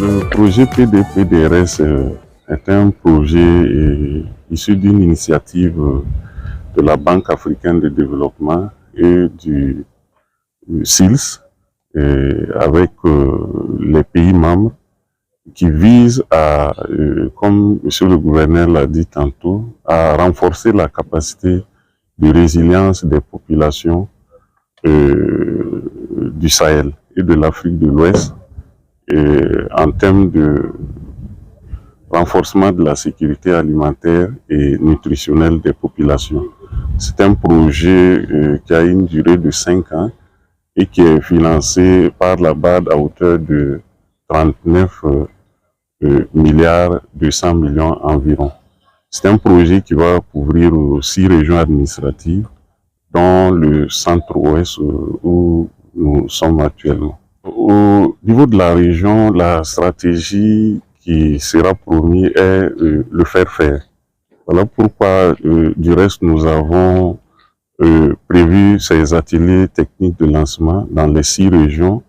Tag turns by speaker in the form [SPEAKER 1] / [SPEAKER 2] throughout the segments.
[SPEAKER 1] Le projet PDPDRS est un projet issu d'une initiative de la Banque africaine de développement et du SILS avec les pays membres qui vise à, comme M. le gouverneur l'a dit tantôt, à renforcer la capacité de résilience des populations du Sahel et de l'Afrique de l'Ouest en termes de renforcement de la sécurité alimentaire et nutritionnelle des populations. C'est un projet qui a une durée de 5 ans et qui est financé par la BAD à hauteur de 39 milliards 200 millions environ. C'est un projet qui va couvrir 6 régions administratives, dont le centre-ouest où nous sommes actuellement. Au niveau de la région, la stratégie qui sera promise est le faire-faire. Voilà pourquoi, du reste, nous avons prévu ces ateliers techniques de lancement dans les 6 régions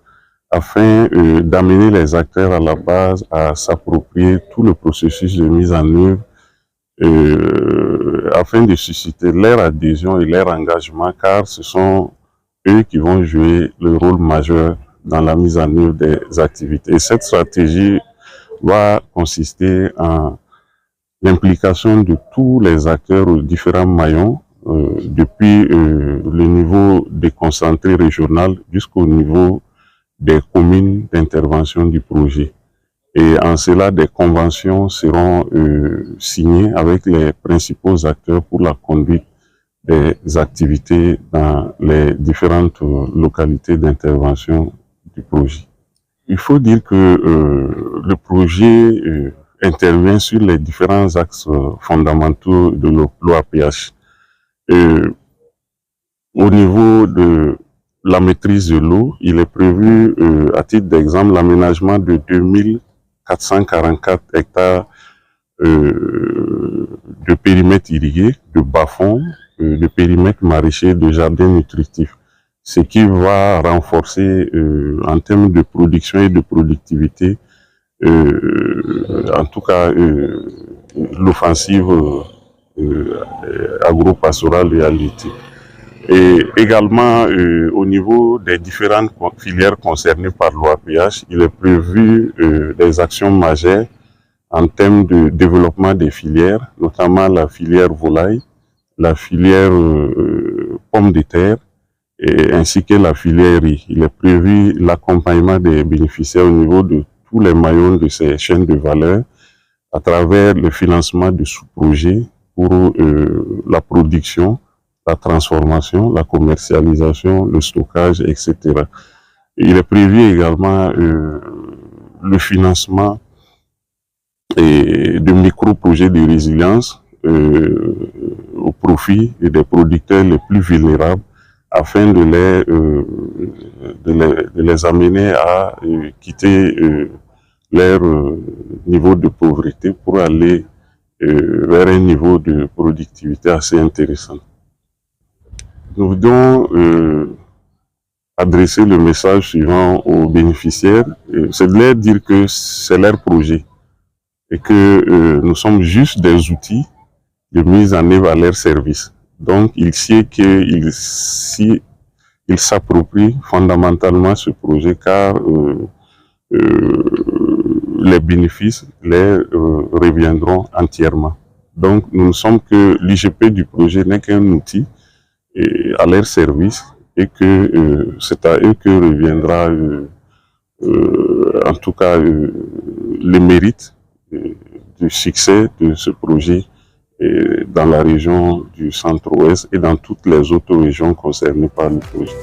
[SPEAKER 1] afin d'amener les acteurs à la base à s'approprier tout le processus de mise en œuvre afin de susciter leur adhésion et leur engagement, car ce sont eux qui vont jouer le rôle majeur dans la mise en œuvre des activités. Et cette stratégie va consister en l'implication de tous les acteurs aux différents maillons, depuis le niveau déconcentré régional jusqu'au niveau des communes d'intervention du projet. Et en cela, des conventions seront signées avec les principaux acteurs pour la conduite des activités dans les différentes localités d'intervention du projet. Il faut dire que le projet intervient sur les différents axes fondamentaux de l'OAPH. Au niveau de la maîtrise de l'eau, il est prévu, à titre d'exemple, l'aménagement de 2444 hectares de périmètre irrigué, de bas-fonds, de périmètre maraîcher, de jardins nutritifs, ce qui va renforcer en termes de production et de productivité, en tout cas l'offensive agro-pastorale réalité. Et également, au niveau des différentes filières concernées par l'OAPH, il est prévu des actions majeures en termes de développement des filières, notamment la filière volaille, la filière pommes de terre, ainsi que la filière riz. Il est prévu l'accompagnement des bénéficiaires au niveau de tous les maillons de ces chaînes de valeur à travers le financement de sous-projets pour la production, la transformation, la commercialisation, le stockage, etc. Il est prévu également le financement de micro-projets de résilience au profit des producteurs les plus vulnérables afin de les amener à quitter leur niveau de pauvreté pour aller vers un niveau de productivité assez intéressant. Nous voulons adresser le message suivant aux bénéficiaires, c'est de leur dire que c'est leur projet et que nous sommes juste des outils de mise en œuvre à leur service. Donc, il sait qu'ils s'approprient fondamentalement ce projet car les bénéfices les reviendront entièrement. Donc, nous ne sommes que l'IGP du projet n'est qu'un outil à leur service et que c'est à eux que reviendra en tout cas le mérite du succès de ce projet dans la région du centre-ouest et dans toutes les autres régions concernées par le projet.